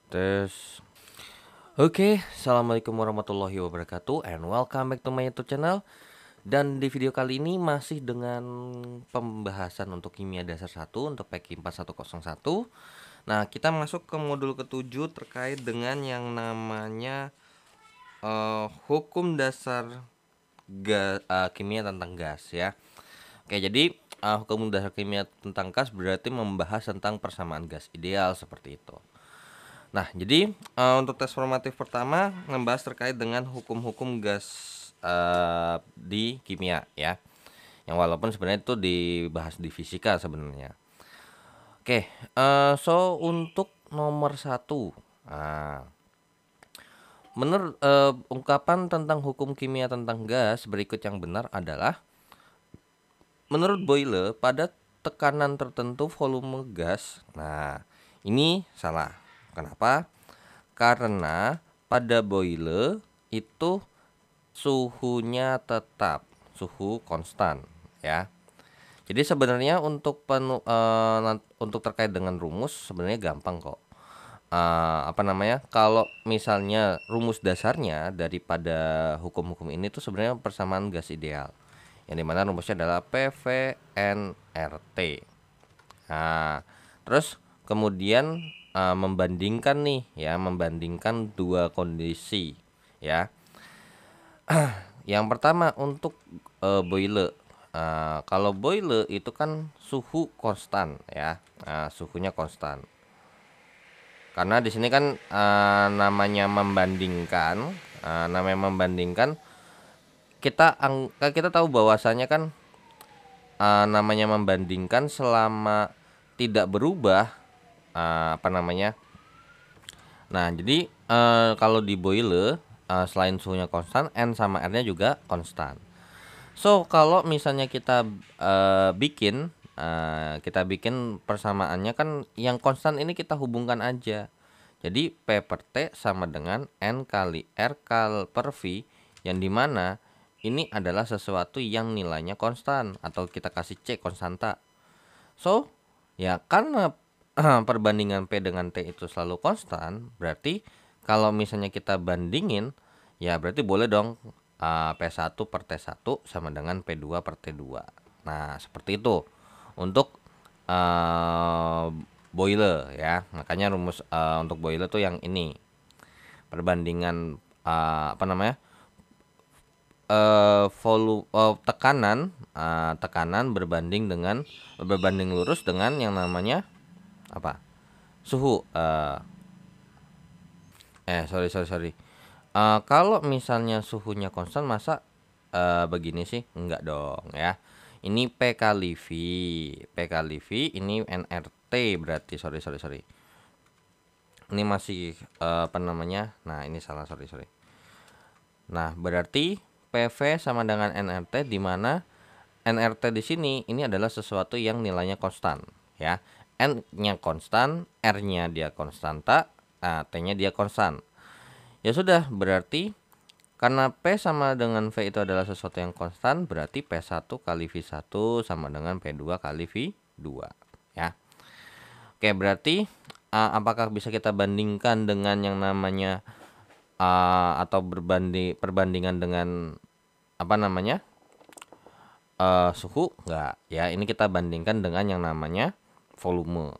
Tes. Oke, assalamualaikum warahmatullahi wabarakatuh, and welcome back to my YouTube channel. Dan di video kali ini masih dengan pembahasan untuk kimia dasar 1 untuk PK 4101. Nah, kita masuk ke modul ke-7 terkait dengan yang namanya hukum dasar kimia tentang gas ya. Oke, jadi hukum dasar kimia tentang gas berarti membahas tentang persamaan gas ideal seperti itu. Nah, jadi untuk tes formatif pertama membahas terkait dengan hukum-hukum gas di kimia ya. Yang walaupun sebenarnya itu dibahas di fisika sebenarnya. Oke, so untuk nomor 1, menurut ungkapan tentang hukum kimia tentang gas berikut yang benar adalah menurut Boyle pada tekanan tertentu volume gas. Nah, ini salah. Kenapa? Karena pada boiler itu suhunya tetap, suhu konstan ya. Jadi sebenarnya untuk terkait dengan rumus sebenarnya gampang kok. Kalau misalnya rumus dasarnya daripada hukum-hukum ini tuh sebenarnya persamaan gas ideal. Yang dimana rumusnya adalah PV-nRT. Nah, terus kemudian membandingkan nih ya, membandingkan dua kondisi ya. Yang pertama untuk boiler. Kalau boiler itu kan suhu konstan ya, suhunya konstan. Karena di sini kan namanya membandingkan, kita tahu bahwasanya kan namanya membandingkan selama tidak berubah apa namanya. Nah, jadi kalau di boiler selain suhunya konstan, N sama R-nya juga konstan. So, kalau misalnya kita bikin persamaannya kan yang konstan ini kita hubungkan aja. Jadi P per T sama dengan N kali R per V, yang dimana ini adalah sesuatu yang nilainya konstan atau kita kasih C konstanta. So, ya karena perbandingan P dengan T itu selalu konstan, berarti kalau misalnya kita bandingin, ya berarti boleh dong P1 per T1 sama dengan P2 per T2. Nah, seperti itu untuk boiler ya. Makanya rumus untuk boiler tuh yang ini. Perbandingan tekanan berbanding lurus dengan yang namanya apa? Suhu. Sorry. Kalau misalnya suhunya konstan, masa begini sih? Enggak dong ya. Ini P kali V, ini nRT berarti sorry. Ini masih Nah, ini salah, sorry. Nah, berarti PV sama dengan nRT, di mana nRT di sini ini adalah sesuatu yang nilainya konstan ya. N-nya konstan, R-nya dia konstanta, T-nya dia konstan. Ya sudah, berarti karena P sama dengan V itu adalah sesuatu yang konstan, berarti P1 kali V1 sama dengan P2 kali V2 ya. Oke, berarti apakah bisa kita bandingkan dengan yang namanya atau perbandingan dengan suhu? Enggak ya, ini kita bandingkan dengan yang namanya volume.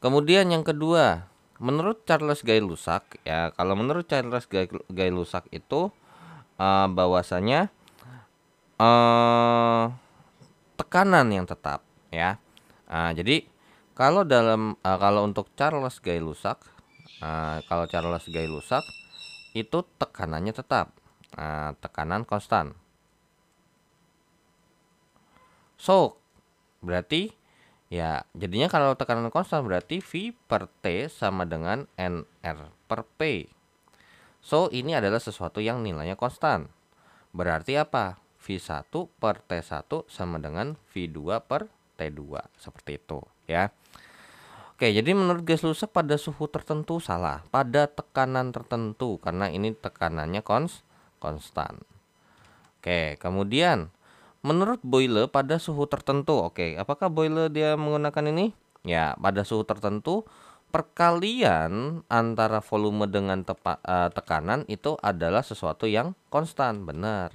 Kemudian yang kedua, menurut Charles Gay-Lussac ya, kalau menurut Charles Gay-Lussac itu bahwasanya tekanan yang tetap ya. Jadi kalau untuk Charles Gay-Lussac, itu tekanannya tetap, tekanan konstan. So, berarti ya jadinya kalau tekanan konstan berarti V per T sama dengan NR per P. So, ini adalah sesuatu yang nilainya konstan. Berarti apa? V1 per T1 sama dengan V2 per T2. Seperti itu ya. Oke, jadi menurut Gay-Lussac pada suhu tertentu salah, pada tekanan tertentu, karena ini tekanannya konstan. Oke, kemudian menurut Boyle pada suhu tertentu. Oke, apakah Boyle dia menggunakan ini? Ya, pada suhu tertentu perkalian antara volume dengan tekanan itu adalah sesuatu yang konstan, benar.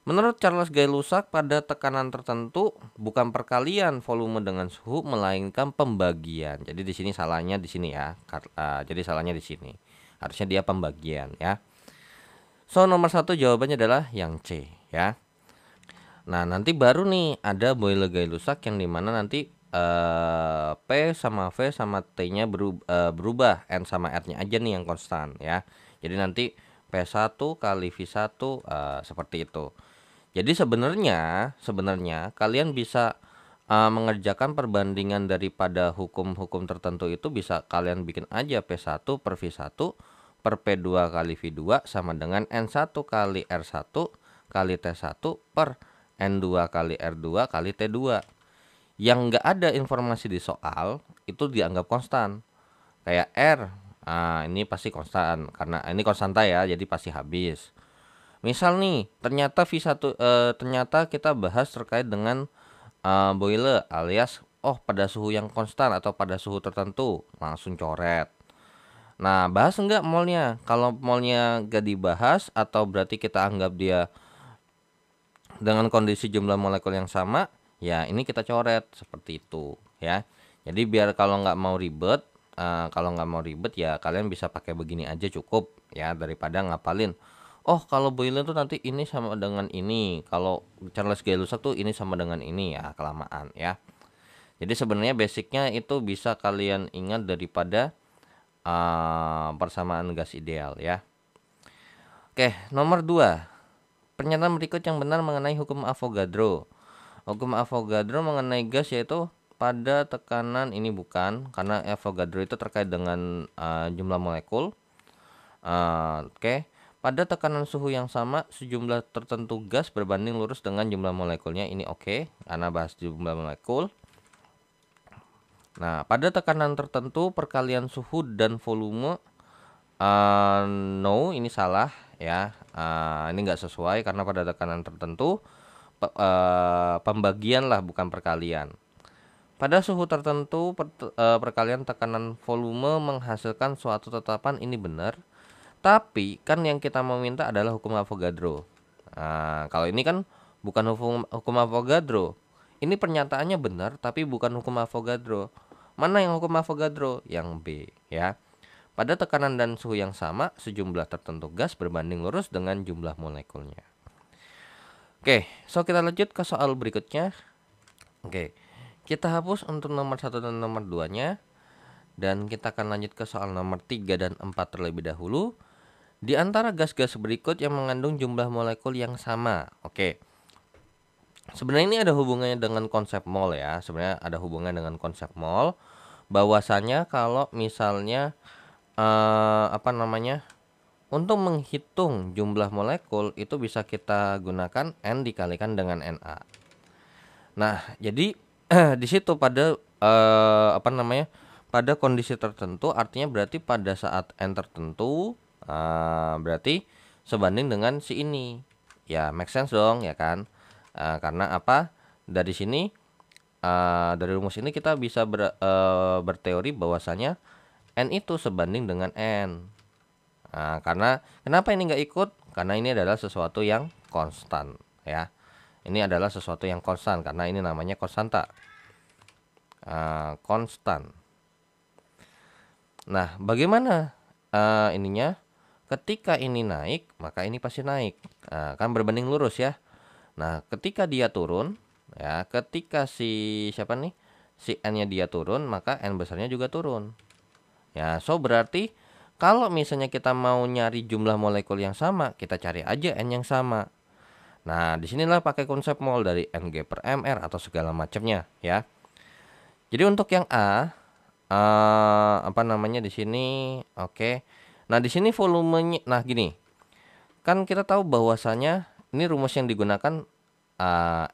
Menurut Charles Gay-Lussac, pada tekanan tertentu bukan perkalian volume dengan suhu melainkan pembagian. Jadi di sini salahnya di sini ya. Jadi salahnya di sini. Harusnya dia pembagian ya. So nomor 1 jawabannya adalah yang C ya. Nah nanti baru nih ada Boyle Gay-Lussac yang dimana nanti P sama V sama T-nya berubah, N sama R-nya aja nih yang konstan ya. Jadi nanti P1 kali V1 seperti itu. Jadi sebenarnya kalian bisa mengerjakan perbandingan daripada hukum-hukum tertentu itu bisa kalian bikin aja P1 per V1 per P2 kali V2 sama dengan N1 kali R1 kali T1 per N2 kali R2 kali T2. Yang enggak ada informasi di soal itu dianggap konstan. Kayak R, ini pasti konstan karena ini konstanta ya, jadi pasti habis. Misal nih, ternyata ternyata kita bahas terkait dengan Boyle alias pada suhu yang konstan atau pada suhu tertentu, langsung coret. Nah, bahas enggak molnya? Kalau molnya enggak dibahas atau berarti kita anggap dia dengan kondisi jumlah molekul yang sama, ya ini kita coret seperti itu ya. Jadi biar kalau nggak mau ribet, ya kalian bisa pakai begini aja cukup ya, daripada ngapalin. Kalau Boyle tuh nanti ini sama dengan ini, kalau Charles Gay-Lussac tuh ini sama dengan ini, ya kelamaan ya. Jadi sebenarnya basicnya itu bisa kalian ingat daripada persamaan gas ideal ya. Oke, nomor 2. Pernyataan berikut yang benar mengenai hukum Avogadro. Hukum Avogadro mengenai gas yaitu pada tekanan ini bukan, karena Avogadro itu terkait dengan jumlah molekul. Oke. Pada tekanan suhu yang sama, sejumlah tertentu gas berbanding lurus dengan jumlah molekulnya. Ini oke, karena bahas jumlah molekul. Nah, pada tekanan tertentu, perkalian suhu dan volume, no, ini salah ya. Ini enggak sesuai karena pada tekanan tertentu, pembagian lah, bukan perkalian. Pada suhu tertentu, perkalian tekanan volume menghasilkan suatu tetapan, ini benar. Tapi kan yang kita mau minta adalah hukum Avogadro. Kalau ini kan bukan hukum Avogadro. Ini pernyataannya benar tapi bukan hukum Avogadro. Mana yang hukum Avogadro? Yang B ya. Pada tekanan dan suhu yang sama, sejumlah tertentu gas berbanding lurus dengan jumlah molekulnya. Oke, so kita lanjut ke soal berikutnya. Oke, kita hapus untuk nomor 1 dan nomor 2-nya. Dan kita akan lanjut ke soal nomor 3 dan 4 terlebih dahulu. Di antara gas-gas berikut yang mengandung jumlah molekul yang sama. Oke. Sebenarnya ini ada hubungannya dengan konsep mol ya. Sebenarnya ada hubungan dengan konsep mol. Bahwasanya kalau misalnya untuk menghitung jumlah molekul itu bisa kita gunakan N dikalikan dengan Na. Nah, jadi di situ pada pada kondisi tertentu, artinya berarti pada saat N tertentu berarti sebanding dengan si ini. Ya make sense dong ya kan. Karena apa? Dari sini dari rumus ini kita bisa berteori bahwasanya N itu sebanding dengan N. Karena kenapa ini nggak ikut? Karena ini adalah sesuatu yang konstan ya. Ini adalah sesuatu yang konstan karena ini namanya konstanta. Konstan. Nah, bagaimana ininya? Ketika ini naik, maka ini pasti naik. Kan berbanding lurus ya. Nah, ketika dia turun, ya, ketika si N-nya dia turun, maka N besarnya juga turun. Ya, so berarti kalau misalnya kita mau nyari jumlah molekul yang sama, kita cari aja N yang sama. Nah, disinilah pakai konsep mol dari Mg per Mr atau segala macamnya, ya. Jadi untuk yang A, di sini, oke. Nah, di sini volumenya, nah gini, kan kita tahu bahwasanya ini rumus yang digunakan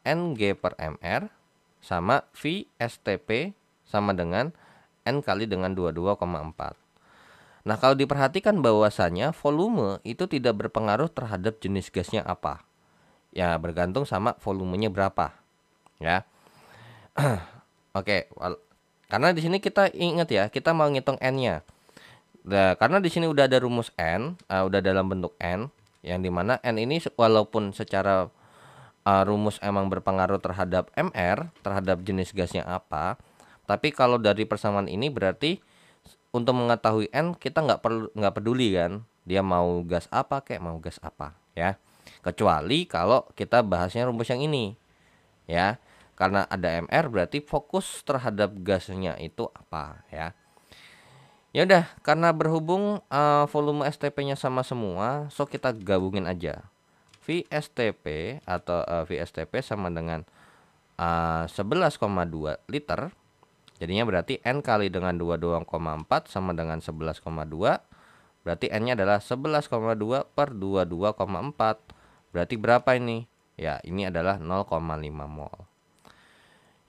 Ng per Mr sama V STP sama dengan N kali dengan 22,4. Nah, kalau diperhatikan bahwasanya volume itu tidak berpengaruh terhadap jenis gasnya apa. Ya, bergantung sama volumenya berapa. Ya. Oke, Karena di sini kita ingat ya, kita mau ngitung n-nya. Nah, karena di sini udah ada rumus n, udah dalam bentuk n, yang dimana n ini walaupun secara rumus emang berpengaruh terhadap MR, terhadap jenis gasnya apa, tapi kalau dari persamaan ini berarti untuk mengetahui n kita nggak peduli kan, dia mau gas apa kayak mau gas apa ya, kecuali kalau kita bahasnya rumus yang ini ya, karena ada MR berarti fokus terhadap gasnya itu apa ya. Ya udah, karena berhubung volume STP-nya sama semua, so kita gabungin aja. VSTP atau VSTP sama dengan 11,2 liter. Jadinya berarti N kali dengan 22,4 sama dengan 11,2. Berarti N-nya adalah 11,2 per 22,4. Berarti berapa ini? Ya, ini adalah 0,5 mol.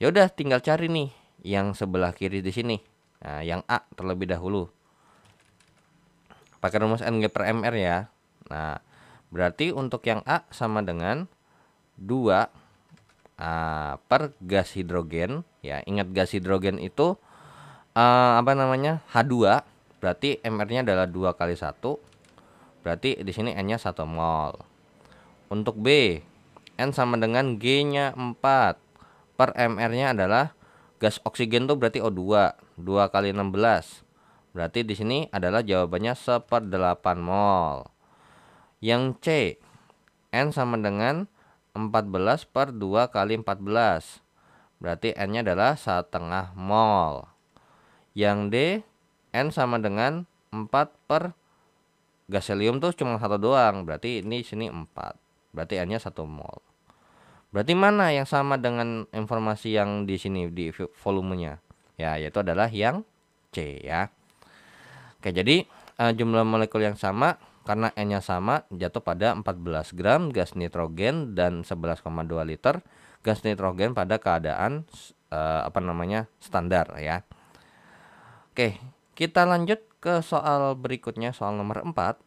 Ya udah, tinggal cari nih yang sebelah kiri di sini. Nah, yang A terlebih dahulu. Pakai rumus Ng per Mr ya. Nah, berarti untuk yang A sama dengan 2 per gas hidrogen ya. Ingat gas hidrogen itu apa namanya? H2. Berarti MR-nya adalah 2 kali 1. Berarti di sini N-nya 1 mol. Untuk B, N sama dengan G-nya 4. Per MR-nya adalah gas oksigen tuh berarti O2. 2 kali 16. Berarti di sini adalah jawabannya 1/8 mol. Yang C, N sama dengan 14 per 2 kali 14. Berarti N-nya adalah 1/2 mol. Yang D, N sama dengan 4 per gas helium tuh cuma 1 doang. Berarti ini sini 4. Berarti N-nya 1 mol. Berarti mana yang sama dengan informasi yang di sini di volumenya? Ya, yaitu adalah yang C ya. Oke, jadi jumlah molekul yang sama karena N-nya sama jatuh pada 14 gram gas nitrogen dan 11,2 liter gas nitrogen pada keadaan standar ya. Oke, kita lanjut ke soal berikutnya, soal nomor 4.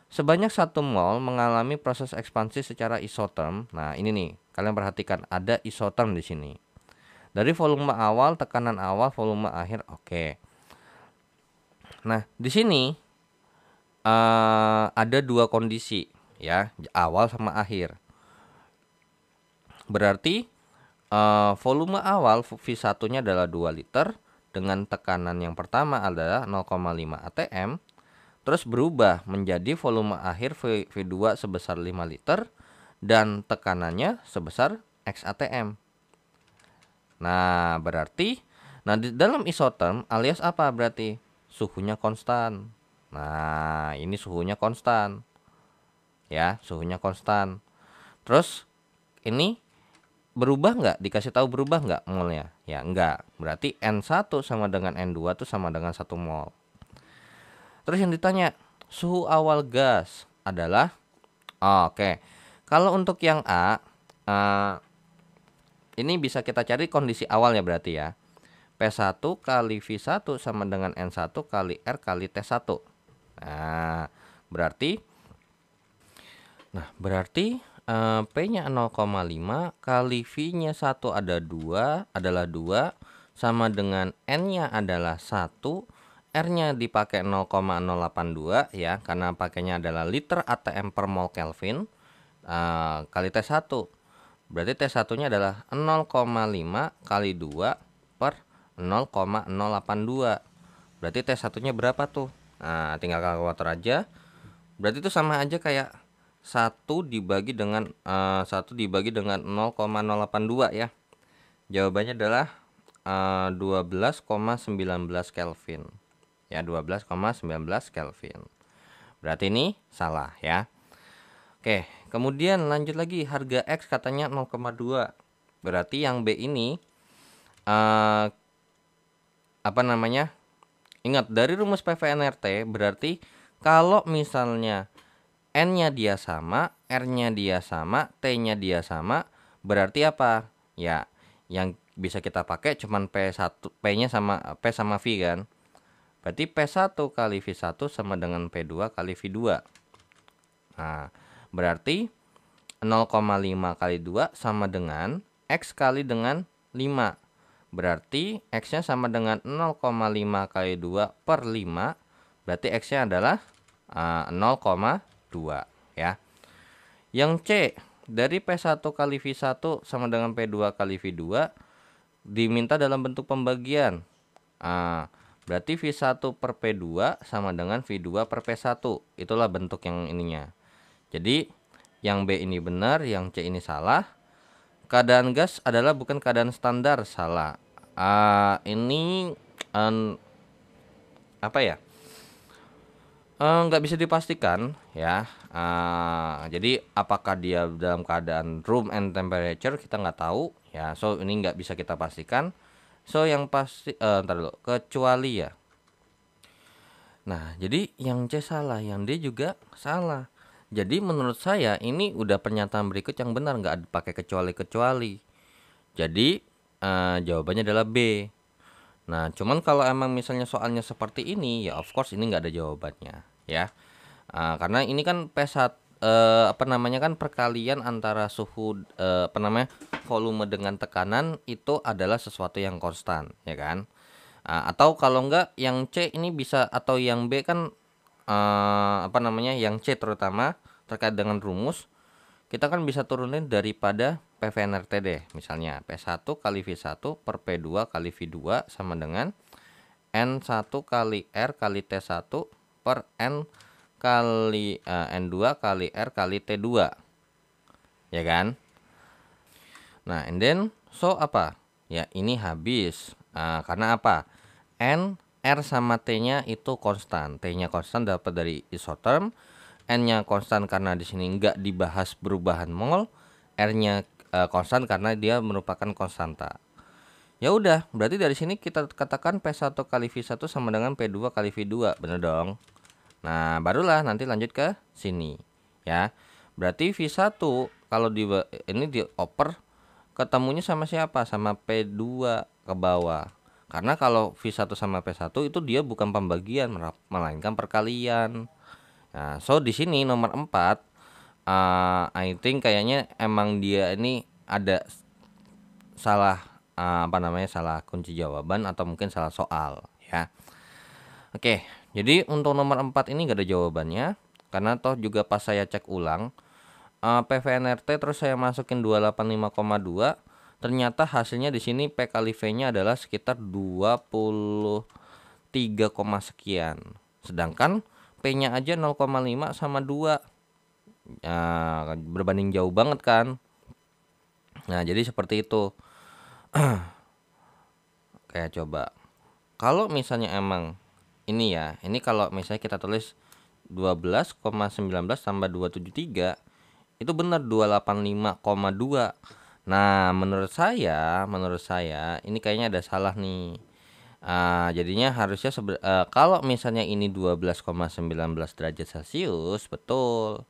Sebanyak 1 mol mengalami proses ekspansi secara isoterm. Nah, ini nih, kalian perhatikan ada isoterm di sini. Dari volume awal, tekanan awal, volume akhir. Oke. Nah, di sini ada 2 kondisi ya, awal sama akhir. Berarti volume awal V1-nya adalah 2 liter dengan tekanan yang pertama adalah 0,5 atm, terus berubah menjadi volume akhir V2 sebesar 5 liter dan tekanannya sebesar X atm. Nah, berarti di dalam isotherm alias apa berarti? Suhunya konstan. Nah, ini suhunya konstan. Ya, suhunya konstan. Terus ini berubah nggak? Dikasih tahu berubah nggak molnya? Ya, enggak. Berarti N1 sama dengan N2 itu sama dengan 1 mol. Terus yang ditanya, suhu awal gas adalah oke. Kalau untuk yang A, ini bisa kita cari kondisi awal ya berarti ya. P1 kali V1 sama dengan N1 kali R kali T1. Nah, berarti P-nya 0,5 kali V-nya 1 adalah 2 sama dengan N-nya adalah 1, R-nya dipakai 0,082 ya, karena pakainya adalah liter atm per mol Kelvin kali T1. Berarti T1-nya adalah 0,5 kali 2 per 0,082. Berarti T1-nya berapa tuh? Nah, tinggal kalkulator aja. Berarti itu sama aja kayak 1 dibagi dengan 0,082 ya. Jawabannya adalah 12,19 Kelvin. Ya, 12,19 Kelvin. Berarti ini salah ya. Oke, kemudian lanjut lagi, harga X katanya 0,2. Berarti yang B ini ingat dari rumus PV-nRT berarti kalau misalnya N-nya dia sama, R-nya dia sama, T-nya dia sama, berarti apa? Ya, yang bisa kita pakai cuman P1, P-nya sama P sama V kan. Berarti P1 kali V1 sama dengan P2 kali V2. Nah, berarti 0,5 kali 2 sama dengan X kali dengan 5. berarti X-nya sama dengan 0,5 kali 2 per 5. Berarti X-nya adalah 0,2 ya. Yang C, dari P1 kali V1 sama dengan P2 kali V2 diminta dalam bentuk pembagian. Berarti V1 per P2 sama dengan V2 per P1. Itulah bentuk yang ininya. Jadi yang B ini benar, yang C ini salah. Keadaan gas adalah bukan keadaan standar, salah. Ini apa ya? Nggak bisa dipastikan ya. Jadi apakah dia dalam keadaan room and temperature kita nggak tahu ya. So ini nggak bisa kita pastikan. So yang pasti ntar dulu, kecuali ya. Nah jadi yang C salah, yang D juga salah. Jadi menurut saya ini udah pernyataan berikut yang benar, nggak pakai kecuali-kecuali. Jadi jawabannya adalah B. Nah cuman kalau emang misalnya soalnya seperti ini ya of course ini nggak ada jawabannya ya. Karena ini kan P1 apa namanya kan perkalian antara suhu volume dengan tekanan itu adalah sesuatu yang konstan ya kan. Atau kalau enggak yang C ini bisa, atau yang B kan yang C terutama terkait dengan rumus kita kan bisa turunin daripada PVnRT deh. Misalnya P1 kali V1 per P2 kali V2 sama dengan N1 kali R kali T1 per N kali N2 kali R kali T2 ya kan. Nah and then so apa ya, ini habis karena apa, N, R sama T nya itu konstan. T nya konstan dapat dari isotherm, N nya konstan karena di sini nggak dibahas perubahan mol, R nya konstan karena dia merupakan konstanta. Ya udah, berarti dari sini kita katakan P1 kali V1 sama dengan P2 kali V2, bener dong. Nah, barulah nanti lanjut ke sini ya. Berarti V1 kalau ini dioper ketemunya sama siapa? Sama P2 ke bawah. Karena kalau V1 sama P1 itu dia bukan pembagian melainkan perkalian. Nah, so di sini nomor 4 I think kayaknya emang dia ini ada salah salah kunci jawaban atau mungkin salah soal ya. Oke, jadi untuk nomor 4 ini gak ada jawabannya karena toh juga pas saya cek ulang PVnRT terus saya masukin 285,2, ternyata hasilnya di sini P kali V-nya adalah sekitar 23, sekian. Sedangkan P-nya aja 0,5 sama 2. Berbanding jauh banget kan. Nah, jadi seperti itu. Kayak coba. Kalau misalnya emang ini ya, ini kalau misalnya kita tulis 12,19 tambah 273 itu benar 285,2. Nah, menurut saya ini kayaknya ada salah nih. Jadinya harusnya kalau misalnya ini 12,19 derajat Celcius, betul.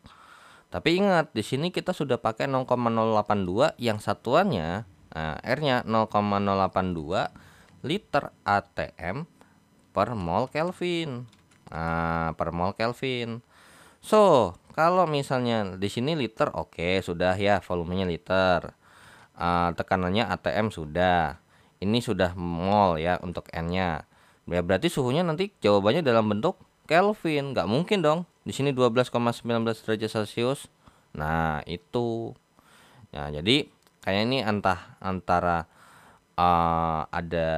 Tapi ingat, di sini kita sudah pakai 0,082 yang satuannya R-nya 0,082 liter atm per mol Kelvin. Per mol Kelvin. So, kalau misalnya di sini liter, oke, sudah ya, volumenya liter. Tekanannya atm sudah. Ini sudah mol ya untuk N-nya. Ya, berarti suhunya nanti jawabannya dalam bentuk Kelvin. Nggak mungkin dong. Di sini 12,19 derajat Celcius. Nah, itu. Ya, jadi kayak ini antara ada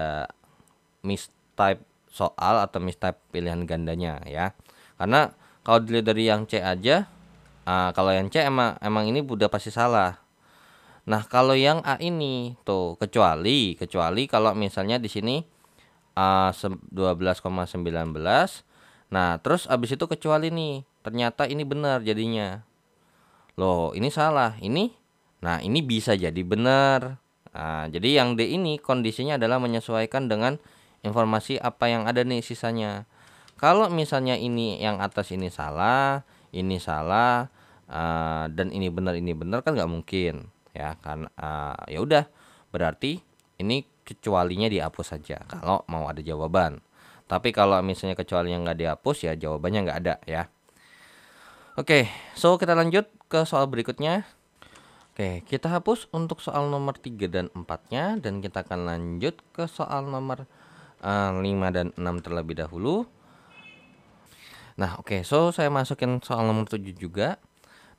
mistype soal atau mistype pilihan gandanya ya. Karena kalau dilihat dari yang C aja, kalau yang C emang ini udah pasti salah. Nah, kalau yang A ini tuh kecuali kalau misalnya di sini 12,19. Nah, terus abis itu kecuali nih, ternyata ini benar jadinya. Loh, ini salah. Nah, ini bisa jadi benar. Nah, jadi yang D ini kondisinya adalah menyesuaikan dengan informasi apa yang ada nih sisanya. Kalau misalnya ini yang atas ini salah, dan ini benar kan nggak mungkin ya kan. Ya udah, berarti ini kecualinya dihapus saja kalau mau ada jawaban. Tapi kalau misalnya kecualinya nggak dihapus ya jawabannya nggak ada ya. Oke, so kita lanjut ke soal berikutnya. Oke, kita hapus untuk soal nomor 3 dan 4-nya dan kita akan lanjut ke soal nomor 5 dan 6 terlebih dahulu. Nah, oke, so saya masukin soal nomor 7 juga.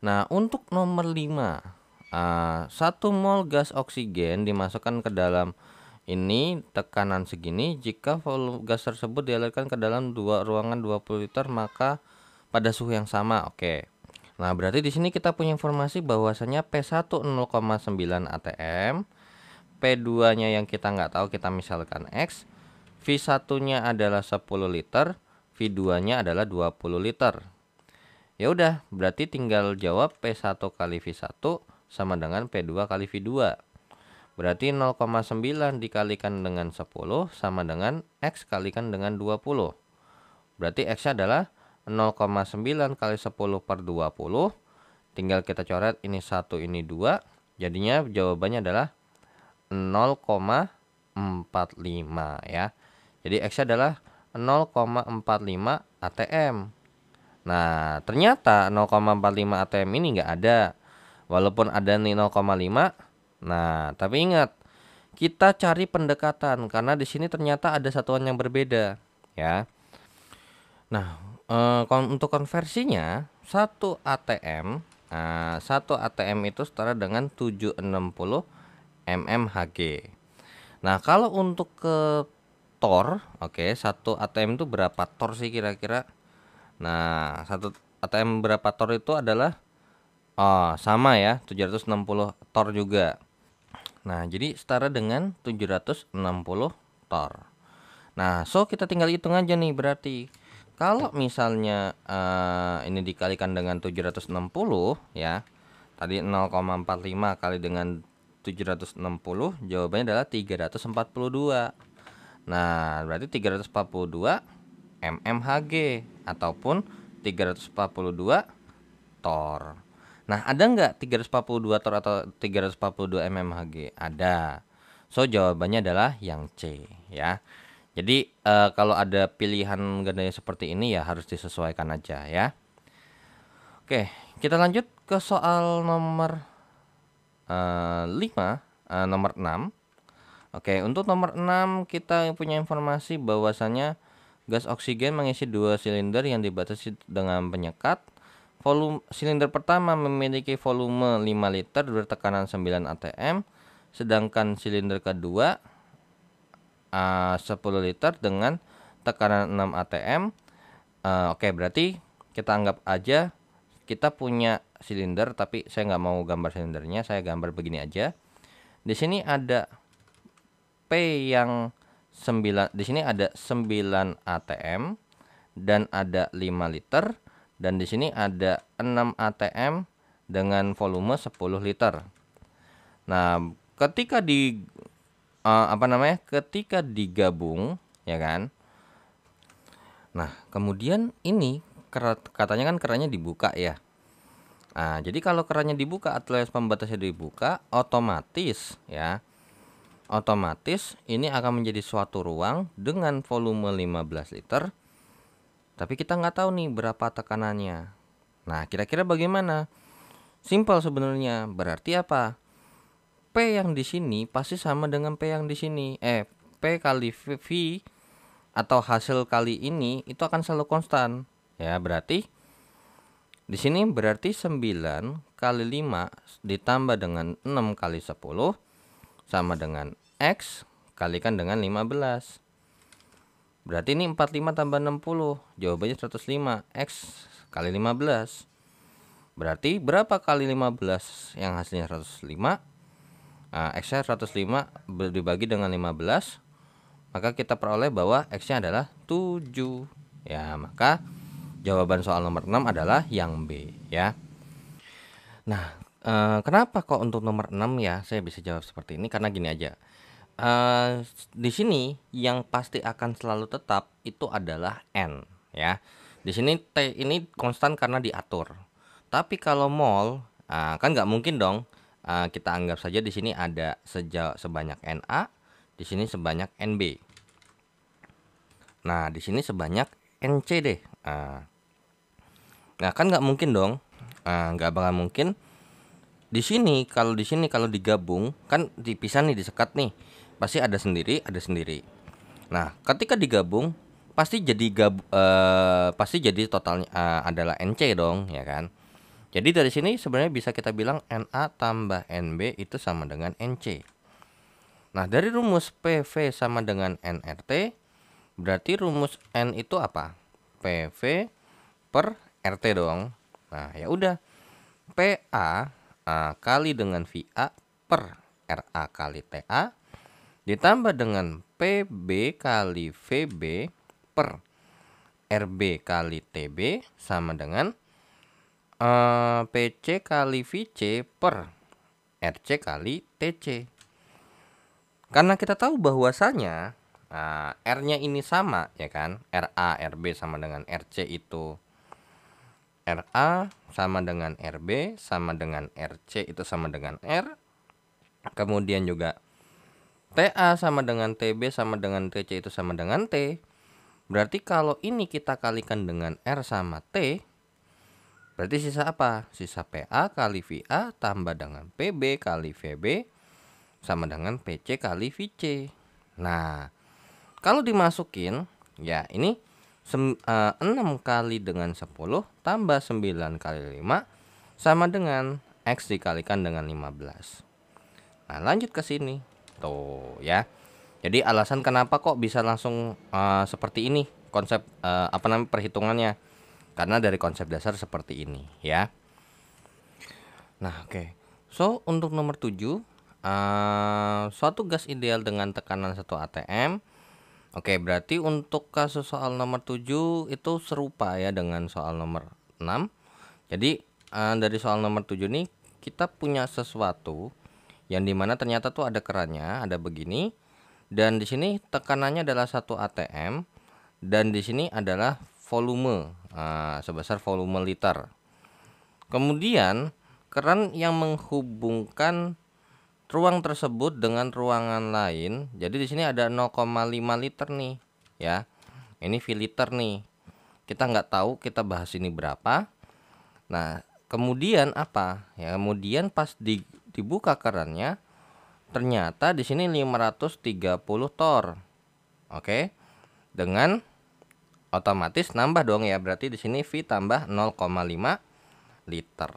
Nah, untuk nomor 5, 1 mol gas oksigen dimasukkan ke dalam ini tekanan segini, jika volume gas tersebut dialirkan ke dalam ruangan 20 liter maka pada suhu yang sama. Oke. Nah, berarti di sini kita punya informasi bahwasanya P1 0,9 atm, P2-nya yang kita nggak tahu, kita misalkan X, V1-nya adalah 10 liter, V2-nya adalah 20 liter. Ya udah, berarti tinggal jawab P1 kali V1 sama dengan P2 kali V2. Berarti 0,9 dikalikan dengan 10 sama dengan X kalikan dengan 20. Berarti X-nya adalah 0,9 kali 10 per 20. Tinggal kita coret ini 1 ini 2. Jadinya jawabannya adalah 0,45 ya. Jadi X-nya adalah 0,45 atm. Nah, ternyata 0,45 atm ini nggak ada. Walaupun ada nih 0,5. Nah, tapi ingat, kita cari pendekatan karena di sini ternyata ada satuan yang berbeda, ya. Nah, untuk konversinya 1 atm, 1 atm itu setara dengan 760 mmHg. Nah, kalau untuk ke tor, oke, 1 atm itu berapa tor sih kira-kira? Nah, 1 atm berapa tor itu adalah sama ya, 760 tor juga. Nah, jadi setara dengan 760 tor. Nah, so kita tinggal hitung aja nih berarti. Kalau misalnya ini dikalikan dengan 760 ya. Tadi 0,45 kali dengan 760, jawabannya adalah 342. Nah, berarti 342 mmHg ataupun 342 tor. Nah, ada nggak 342 tor atau 342 mmHg? Ada. So, jawabannya adalah yang C ya. Jadi, kalau ada pilihan gandanya seperti ini ya harus disesuaikan aja ya. Oke, kita lanjut ke soal nomor 5, nomor 6. Oke, untuk nomor 6 kita punya informasi bahwasannya gas oksigen mengisi 2 silinder yang dibatasi dengan penyekat. Volume silinder pertama memiliki volume 5 liter bertekanan 9 atm, sedangkan silinder kedua 10 liter dengan tekanan 6 atm. Oke, berarti kita anggap aja kita punya silinder, tapi saya nggak mau gambar silindernya, saya gambar begini aja. Di sini ada P yang 9, di sini ada 9 atm dan ada 5 liter. Dan di sini ada 6 atm dengan volume 10 liter. Nah, ketika ketika digabung, ya kan? Nah, kemudian ini katanya kan kerannya dibuka ya. Nah, jadi kalau kerannya dibuka atau pembatasnya dibuka, otomatis ini akan menjadi suatu ruang dengan volume 15 liter. Tapi kita nggak tahu nih berapa tekanannya. Nah, kira-kira bagaimana? Simpel sebenarnya. Berarti apa? P yang di sini pasti sama dengan P yang di sini. P kali V atau hasil kali ini itu akan selalu konstan. Ya, berarti di sini berarti 9 kali 5 ditambah dengan 6 kali 10 sama dengan X kalikan dengan 15. Berarti ini 45 tambah 60, jawabannya 105, X kali 15. Berarti berapa kali 15 yang hasilnya 105? X-nya 105 dibagi dengan 15, maka kita peroleh bahwa X-nya adalah 7. Ya, maka jawaban soal nomor 6 adalah yang B ya. Nah, kenapa kok untuk nomor 6 ya saya bisa jawab seperti ini? Karena gini aja. Di sini yang pasti akan selalu tetap itu adalah N ya. Di sini T ini konstan karena diatur. Tapi kalau mol kan nggak mungkin dong. Kita anggap saja di sini ada sebanyak Na, di sini sebanyak Nb. Nah, di sini sebanyak Nc deh. Nah, kan nggak mungkin dong. Nggak bakal mungkin di sini kalau digabung kan dipisah nih, disekat nih. Pasti ada sendiri, ada sendiri. Nah, ketika digabung pasti jadi totalnya adalah NC dong, ya kan? Jadi dari sini sebenarnya bisa kita bilang Na tambah Nb itu sama dengan Nc. Nah, dari rumus PV sama dengan nRT, berarti rumus N itu apa? PV per RT dong. Nah, ya udah. PA kali dengan VA per RA kali TA ditambah dengan PB kali VB per RB kali TB sama dengan PC kali VC per RC kali TC. Karena kita tahu bahwasanya R-nya ini sama, ya kan? RA RB sama dengan RC itu RA sama dengan RB sama dengan RC itu sama dengan R. Kemudian juga TA sama dengan TB sama dengan TC itu sama dengan T. Berarti kalau ini kita kalikan dengan R sama T, berarti sisa apa? Sisa PA kali VA tambah dengan PB kali VB sama dengan PC kali VC. Nah, kalau dimasukin, ya ini 6 kali dengan 10 tambah 9 kali 5 sama dengan X dikalikan dengan 15. Nah, lanjut ke sini. Tuh ya. Jadi alasan kenapa kok bisa langsung seperti ini konsep perhitungannya. Karena dari konsep dasar seperti ini ya. Nah, oke. So, untuk nomor 7, suatu gas ideal dengan tekanan 1 atm. Oke, berarti untuk kasus soal nomor 7 itu serupa ya dengan soal nomor 6. Jadi dari soal nomor 7 nih kita punya sesuatu yang dimana ternyata tuh ada kerannya, ada begini, dan di sini tekanannya adalah 1 atm, dan di sini adalah volume sebesar volume liter. Kemudian keran yang menghubungkan ruang tersebut dengan ruangan lain. Jadi di sini ada 0,5 liter nih, ya. Ini V-liter nih. Kita nggak tahu, kita bahas ini berapa. Nah, kemudian apa? Ya, kemudian pas dibuka kerannya, ternyata di sini 530 tor. Oke. Dengan otomatis nambah dong ya. Berarti di sini V tambah 0,5 liter.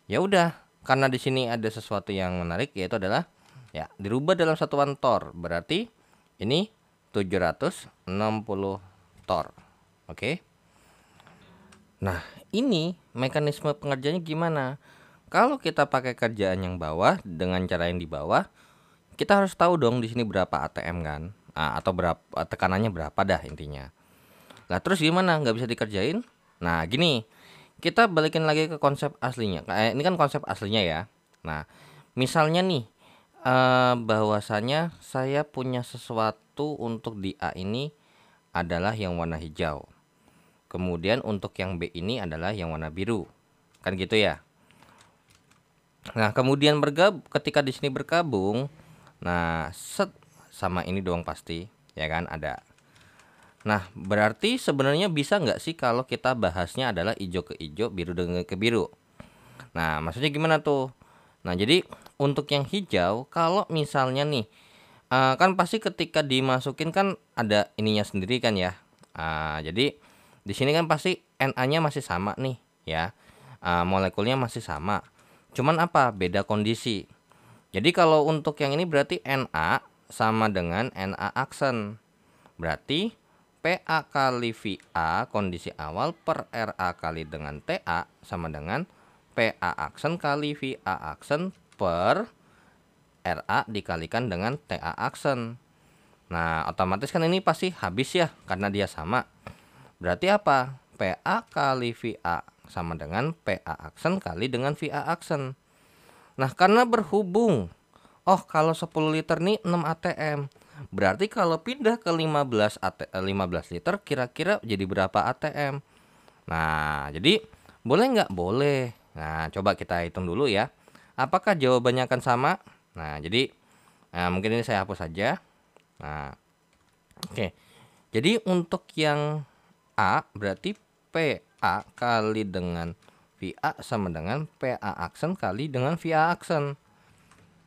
Ya udah. Karena di sini ada sesuatu yang menarik, yaitu adalah ya dirubah dalam satuan tor. Berarti ini 760 tor. Oke. Nah, ini mekanisme pengerjaannya gimana? Kalau kita pakai kerjaan yang bawah dengan cara yang di bawah, kita harus tahu dong di sini berapa ATM kan? Atau berapa tekanannya berapa dah intinya. Nah, terus gimana? Nggak bisa dikerjain? Nah, gini. Kita balikin lagi ke konsep aslinya. Ini kan konsep aslinya ya. Nah, misalnya nih bahwasanya saya punya sesuatu untuk di A ini adalah yang warna hijau. Kemudian untuk yang B ini adalah yang warna biru. Kan gitu ya. Nah, kemudian ketika di sini bergabung, nah, sama ini doang pasti, ya kan ada. Nah, berarti sebenarnya bisa nggak sih kalau kita bahasnya adalah hijau ke hijau, biru dengan ke biru? Nah, maksudnya gimana tuh? Nah, jadi untuk yang hijau, kalau misalnya nih, kan pasti ketika dimasukin kan ada ininya sendiri kan ya. Jadi di sini kan pasti Na-nya masih sama nih ya, molekulnya masih sama. Cuman apa? Beda kondisi. Jadi kalau untuk yang ini berarti Na sama dengan Na aksen. Berarti PA kali VA kondisi awal per RA kali dengan TA sama dengan PA aksen kali VA aksen per RA dikalikan dengan TA aksen. Nah, otomatis kan ini pasti habis ya karena dia sama. Berarti apa? PA kali VA sama dengan PA aksen kali dengan VA aksen. Nah, karena berhubung, kalau 10 liter nih 6 ATM. Berarti kalau pindah ke 15 liter kira-kira jadi berapa ATM? Nah, jadi boleh nggak? Boleh. Nah, coba kita hitung dulu ya. Apakah jawabannya akan sama? Nah, jadi mungkin ini saya hapus saja. Nah, oke. Jadi untuk yang A berarti PA kali dengan VA sama dengan PA aksen kali dengan VA aksen.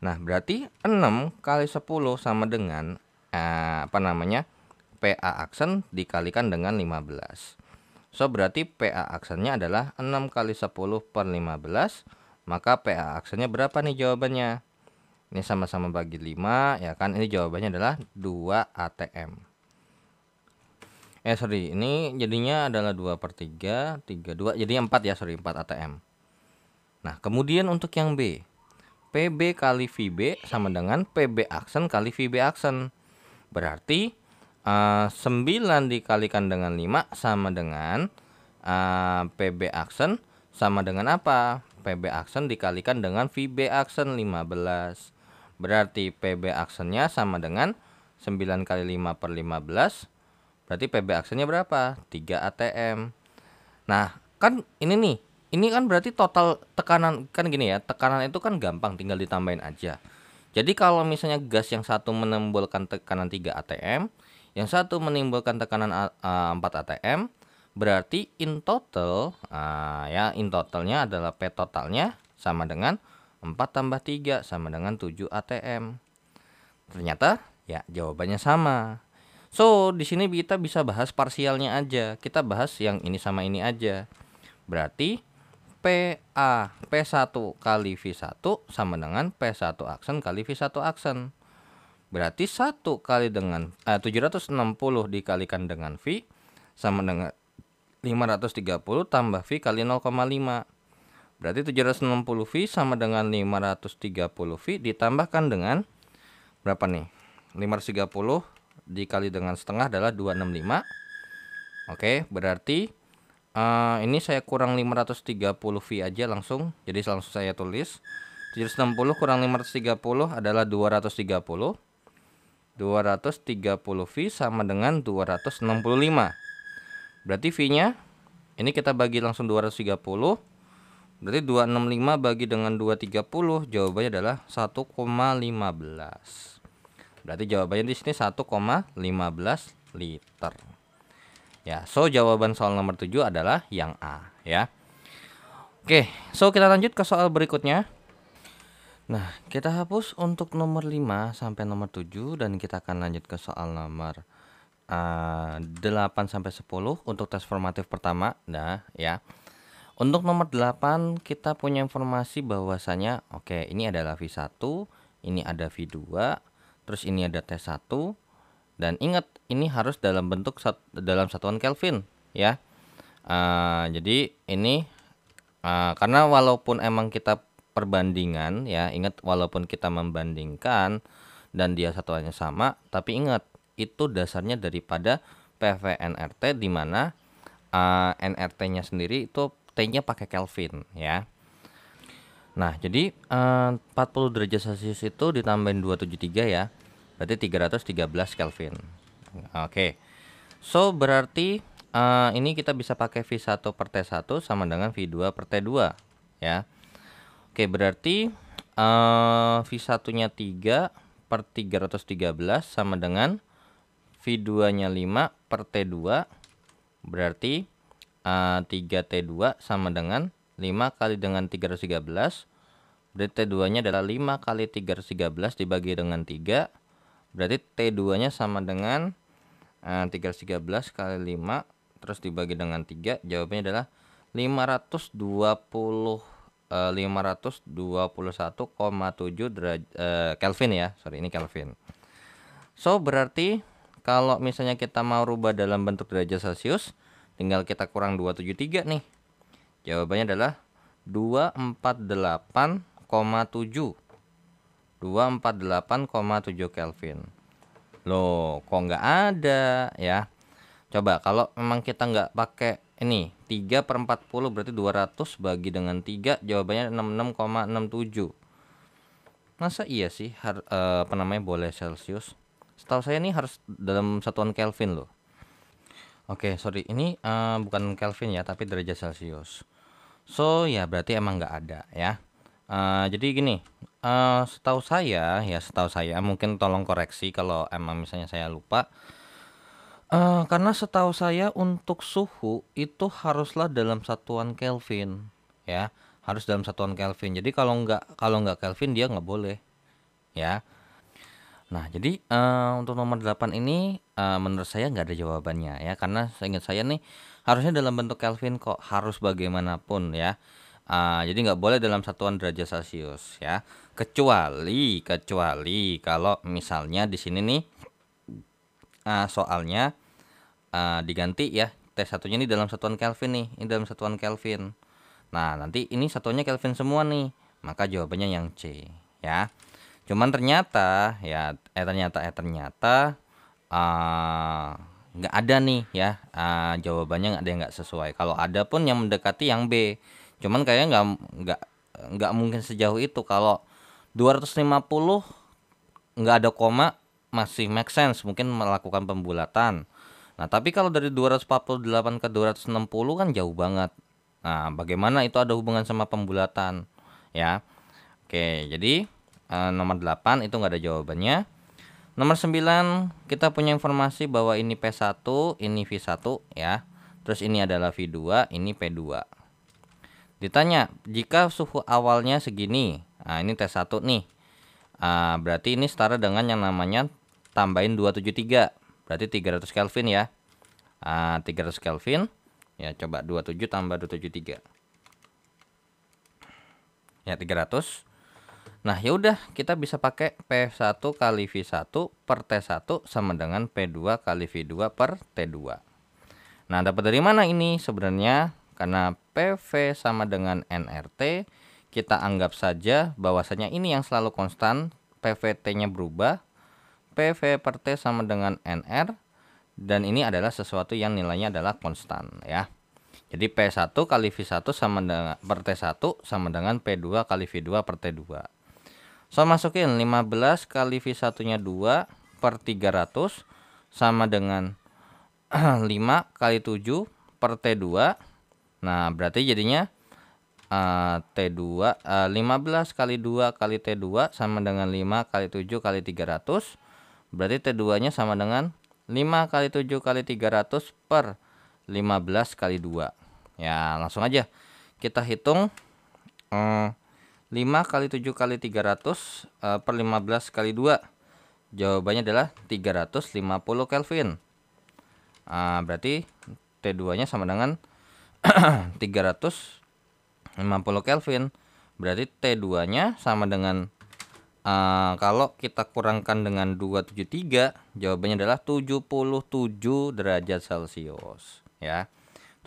Nah, berarti 6 kali 10 sama dengan PA aksen dikalikan dengan 15. So, berarti PA aksennya adalah 6 kali 10 per 15. Maka PA aksennya berapa nih jawabannya? Ini sama-sama bagi 5, ya kan? Ini jawabannya adalah 2 ATM. Ini jadinya adalah 2/3, 2, jadi 4 ya, 4 ATM. Nah, kemudian untuk yang B. PB kali VB sama dengan PB aksen kali VB aksen. Berarti 9 dikalikan dengan 5 sama dengan PB aksen sama dengan apa? PB aksen dikalikan dengan VB aksen 15. Berarti PB aksennya sama dengan 9 kali 5 per 15. Berarti PB aksennya berapa? 3 ATM. Nah, kan ini nih. Ini kan berarti total tekanan, kan gini ya, tekanan itu kan gampang, tinggal ditambahin aja. Jadi kalau misalnya gas yang satu menimbulkan tekanan 3 ATM, yang satu menimbulkan tekanan 4 ATM, berarti in total, in totalnya adalah P totalnya sama dengan 4 tambah 3 sama dengan 7 ATM. Ternyata ya jawabannya sama. So, di sini kita bisa bahas parsialnya aja. Kita bahas yang ini sama ini aja. Berarti PA P1 kali V1 sama dengan P1 aksen kali V1 aksen. Berarti 1 kali dengan 760 dikalikan dengan V sama dengan 530 tambah V kali 0,5. Berarti 760 V sama dengan 530 V ditambahkan dengan berapa nih? 530 dikali dengan setengah adalah 265. Oke, berarti ini saya kurang 530 V aja langsung. Jadi langsung saya tulis 760 kurang 530 adalah 230. 230 V sama dengan 265. Berarti V-nya ini kita bagi langsung 230. Berarti 265 bagi dengan 230, jawabannya adalah 1,15. Berarti jawabannya di sini 1,15 liter. Ya, so jawaban soal nomor 7 adalah yang A ya. Oke, so kita lanjut ke soal berikutnya. Nah, kita hapus untuk nomor 5 sampai nomor 7 dan kita akan lanjut ke soal nomor 8 sampai 10 untuk tes formatif pertama. Nah, ya. Untuk nomor 8 kita punya informasi bahwasanya ini adalah V1, ini ada V2, terus ini ada T1. Dan ingat, ini harus dalam bentuk dalam satuan Kelvin ya. Jadi ini karena walaupun emang kita perbandingan ya, ingat walaupun kita membandingkan dan dia satuannya sama, tapi ingat itu dasarnya daripada PV NRT, di mana NRT-nya sendiri itu T-nya pakai Kelvin ya. Nah, jadi 40 derajat Celcius itu ditambahin 273 ya. Berarti 313 Kelvin. Oke. So, berarti ini kita bisa pakai V1 per T1 sama dengan V2 per T2 ya. Oke, berarti V1-nya 3 per 313 sama dengan V2-nya 5 per T2. Berarti 3T2 sama dengan 5 kali dengan 313. Berarti T2-nya adalah 5 kali 313 dibagi dengan 3. Berarti T2-nya sama dengan 313 kali 5 terus dibagi dengan 3. Jawabannya adalah 521,7 Kelvin ya. Sorry, ini Kelvin. So, berarti kalau misalnya kita mau rubah dalam bentuk derajat Celcius, tinggal kita kurang 273 nih. Jawabannya adalah 248,7. 248,7 Kelvin. Loh, kok nggak ada ya? Coba kalau memang kita nggak pakai ini 3 per 40 berarti 200 bagi dengan 3, jawabannya 66,67. Masa iya sih boleh Celcius? Setahu saya ini harus dalam satuan Kelvin loh. Oke, sorry, ini bukan Kelvin ya, tapi derajat Celcius. So ya berarti emang nggak ada ya. Jadi gini, setahu saya mungkin tolong koreksi kalau emang misalnya saya lupa. Karena setahu saya untuk suhu itu haruslah dalam satuan Kelvin ya. Harus dalam satuan Kelvin. Jadi kalau nggak Kelvin dia nggak boleh, ya. Nah, jadi untuk nomor 8 ini menurut saya nggak ada jawabannya ya, karena seingat saya nih harusnya dalam bentuk Kelvin kok, harus bagaimanapun ya. Jadi nggak boleh dalam satuan derajat Celcius ya. Kecuali kalau misalnya di sini nih soalnya diganti ya, T1-nya ini dalam satuan Kelvin nih, ini dalam satuan Kelvin. Nah, nanti ini satuannya Kelvin semua nih, maka jawabannya yang C ya. Cuman ternyata ya, ternyata nggak ada nih ya, jawabannya nggak ada yang nggak sesuai. Kalau ada pun yang mendekati yang B. Cuman kayaknya nggak mungkin sejauh itu. Kalau 250 nggak ada koma masih make sense, mungkin melakukan pembulatan. Nah, tapi kalau dari 248 ke 260 kan jauh banget. Nah, bagaimana itu ada hubungan sama pembulatan ya? Oke, jadi nomor 8 itu nggak ada jawabannya. Nomor 9 kita punya informasi bahwa ini P1, ini V1 ya. Terus ini adalah V2, ini P2. Ditanya, jika suhu awalnya segini, nah ini T1 nih. Berarti ini setara dengan yang namanya tambahin 273. Berarti 300 Kelvin ya. 300 Kelvin. Ya, coba 27 tambah 273. Ya, 300. Nah, ya udah kita bisa pakai P1 kali V1 per T1 sama dengan P2 kali V2 per T2. Nah, dapat dari mana ini? Sebenarnya karena PV sama dengan nRT, kita anggap saja bahwasanya ini yang selalu konstan, PVT-nya berubah, PV per T sama dengan nR, dan ini adalah sesuatu yang nilainya adalah konstan ya. Jadi P1 kali V1 sama dengan per T1 sama dengan P2 kali V2 per T2. So, masukin 15 kali V1-nya 2 per 300 sama dengan 5 kali 7 per T2. Nah, berarti jadinya T2 15 kali 2 kali T2 sama dengan 5 kali 7 kali 300. Berarti T2-nya sama dengan 5 kali 7 kali 300 per 15 kali 2. Ya, langsung aja kita hitung 5 kali 7 kali 300 per 15 kali 2. Jawabannya adalah 350 Kelvin. Berarti T2-nya sama dengan 350 Kelvin. Berarti T2-nya sama dengan kalau kita kurangkan dengan 273, jawabannya adalah 77 derajat Celcius ya.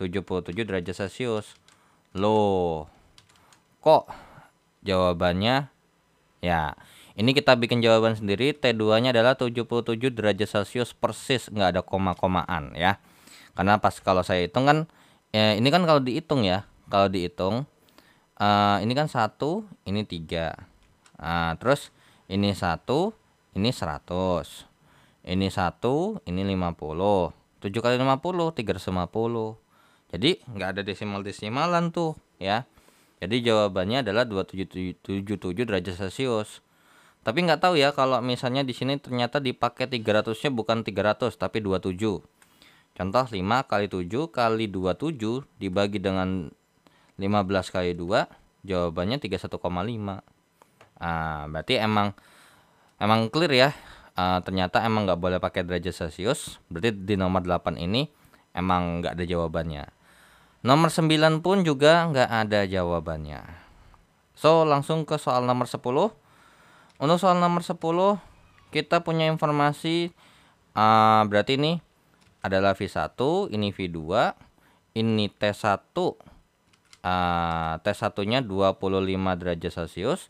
77 derajat Celcius. Loh, kok jawabannya ya, ini kita bikin jawaban sendiri. T2-nya adalah 77 derajat Celcius persis, nggak ada koma-komaan ya. Karena pas kalau saya hitung kan ini kan kalau dihitung ya, kalau dihitung ini kan 1, ini 3. Terus ini 1, ini 100. Ini 1, ini 50. 7 kali 50, 350. Jadi nggak ada desimal-desimalan tuh ya. Jadi jawabannya adalah 2777 derajat Celcius. Tapi nggak tahu ya kalau misalnya di sini ternyata dipakai 300-nya bukan 300 tapi 27. Contoh 5 kali 7 kali 27 dibagi dengan 15 kali 2, jawabannya 31,5. Berarti emang clear ya. Ternyata emang nggak boleh pakai derajat Celcius. Berarti di nomor 8 ini emang nggak ada jawabannya. Nomor 9 pun juga nggak ada jawabannya. So, langsung ke soal nomor 10. Untuk soal nomor 10 kita punya informasi berarti ini adalah V1, ini V2, ini T1. T1-nya 25 derajat Celcius,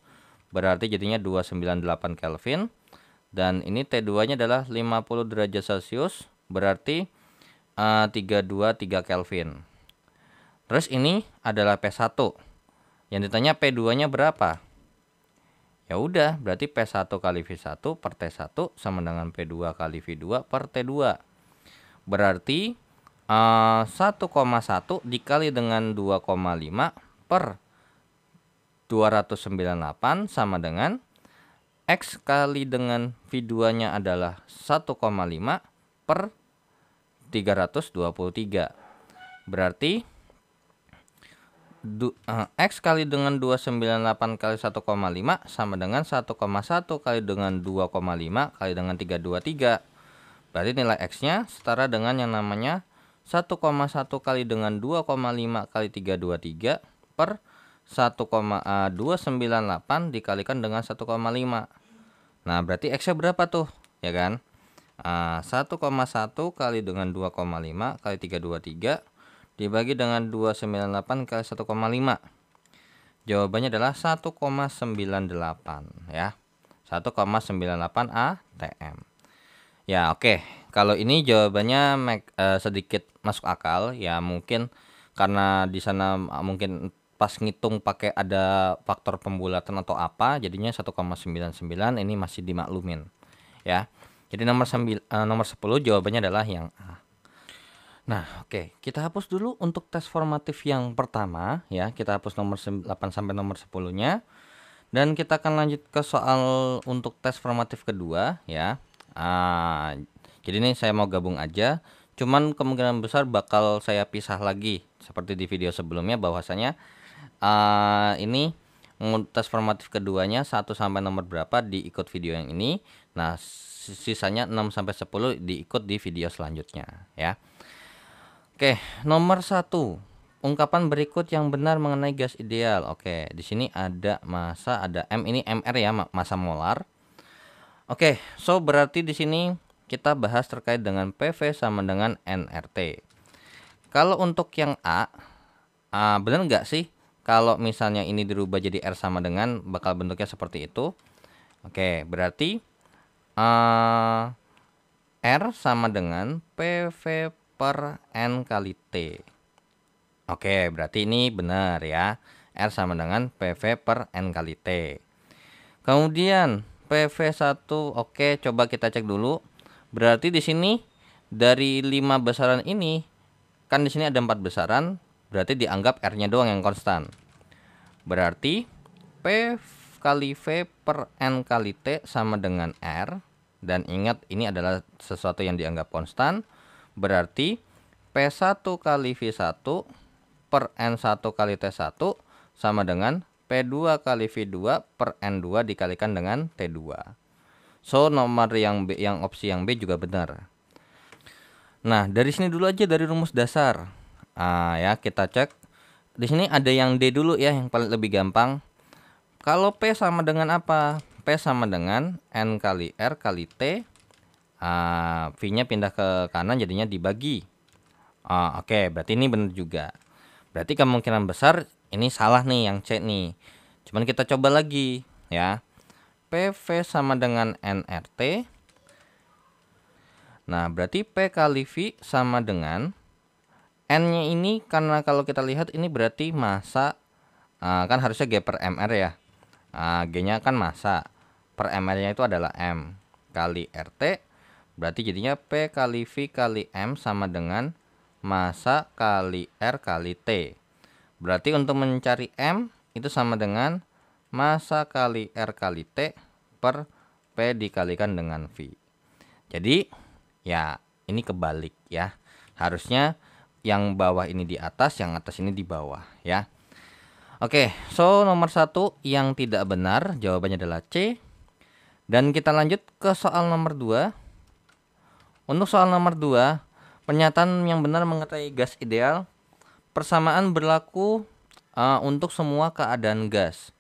berarti jadinya 298 Kelvin. Dan ini T2-nya adalah 50 derajat Celcius, berarti 323 Kelvin. Terus ini adalah P1. Yang ditanya P2-nya berapa? Ya udah, berarti P1 kali V1 per T1 sama dengan P2 kali V2 per T2. Berarti 1,1 dikali dengan 2,5 per 298 sama dengan X kali dengan V2-nya adalah 1,5 per 323. Berarti X kali dengan 298 kali 1,5 sama dengan 1,1 kali dengan 2,5 kali dengan 323. Berarti nilai X-nya setara dengan yang namanya 1,1 kali dengan 2,5 kali 323 per 1,298 dikalikan dengan 1,5. Nah, berarti X-nya berapa tuh? Ya kan? 1,1 kali dengan 2,5 kali 323 dibagi dengan 298 kali 1,5. Jawabannya adalah 1,98 ya. 1,98 ATM. Ya, oke. Kalau ini jawabannya sedikit masuk akal ya, mungkin karena di sana mungkin pas ngitung pakai ada faktor pembulatan atau apa, jadinya 1,99 ini masih dimaklumin ya. Jadi nomor 10 jawabannya adalah yang A. Nah, oke, kita hapus dulu untuk tes formatif yang pertama ya. Kita hapus nomor 8 sampai nomor 10-nya. Dan kita akan lanjut ke soal untuk tes formatif kedua ya. Jadi ini saya mau gabung aja. Cuman kemungkinan besar bakal saya pisah lagi seperti di video sebelumnya, bahwasanya ini tes formatif keduanya 1 sampai nomor berapa diikut video yang ini. Nah, sisanya 6 sampai 10 diikut di video selanjutnya ya. Oke, nomor 1. Ungkapan berikut yang benar mengenai gas ideal. Oke, di sini ada massa, ada M, ini MR ya, massa molar. Oke, so berarti di sini kita bahas terkait dengan PV sama dengan nRT. Kalau untuk yang A, benar nggak sih kalau misalnya ini dirubah jadi R sama dengan bakal bentuknya seperti itu? Oke, berarti R sama dengan PV per N kali T. Oke, berarti ini benar ya. R sama dengan PV per N kali T. Kemudian PV1, oke, coba kita cek dulu. Berarti di sini dari 5 besaran ini, kan di sini ada 4 besaran, berarti dianggap R-nya doang yang konstan. Berarti P kali V per N kali T sama dengan R. Dan ingat, ini adalah sesuatu yang dianggap konstan. Berarti P1 kali V1 per N1 kali T1 sama dengan P2 kali V2 per N2 dikalikan dengan T2. So, nomor yang B, yang opsi yang B juga benar. Nah, dari sini dulu aja, dari rumus dasar. Ya, kita cek. Di sini ada yang D dulu ya, yang paling lebih gampang. Kalau P sama dengan apa? P sama dengan N kali R kali T. V-nya pindah ke kanan jadinya dibagi. Oke, berarti ini benar juga. Berarti kemungkinan besar ini salah nih yang C nih. Cuman kita coba lagi ya. PV sama dengan nRT. Nah, berarti P kali V sama dengan N-nya ini, karena kalau kita lihat ini berarti massa, kan harusnya G per MR ya. G-nya kan massa, per MR-nya itu adalah M kali RT. Berarti jadinya P kali V kali M sama dengan massa kali R kali T. Berarti untuk mencari M itu sama dengan massa kali R kali T per P dikalikan dengan V. Jadi ya ini kebalik ya. Harusnya yang bawah ini di atas, yang atas ini di bawah ya. Oke, so nomor 1 yang tidak benar jawabannya adalah C. Dan kita lanjut ke soal nomor 2. Untuk soal nomor 2, pernyataan yang benar mengenai gas ideal. Persamaan berlaku untuk semua keadaan gas.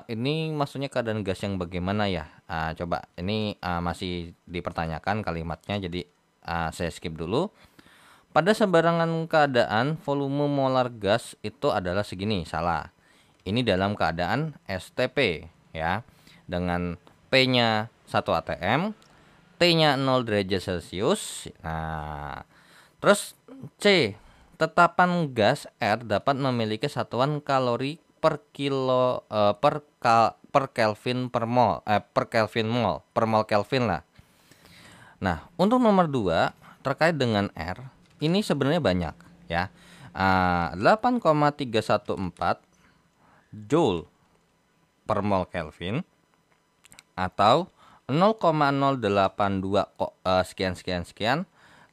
Ini maksudnya keadaan gas yang bagaimana ya? Coba, ini masih dipertanyakan kalimatnya, jadi saya skip dulu. Pada sembarangan keadaan volume molar gas itu adalah segini, salah. Ini dalam keadaan STP ya, dengan P-nya 1 atm, T-nya 0 derajat Celcius. Nah, terus C, tetapan gas R dapat memiliki satuan kalori per kilo per Kelvin per mol, per mol Kelvin lah. Nah, untuk nomor 2 terkait dengan R, ini sebenarnya banyak ya. 8,314 Joule per mol Kelvin atau 0,082 sekian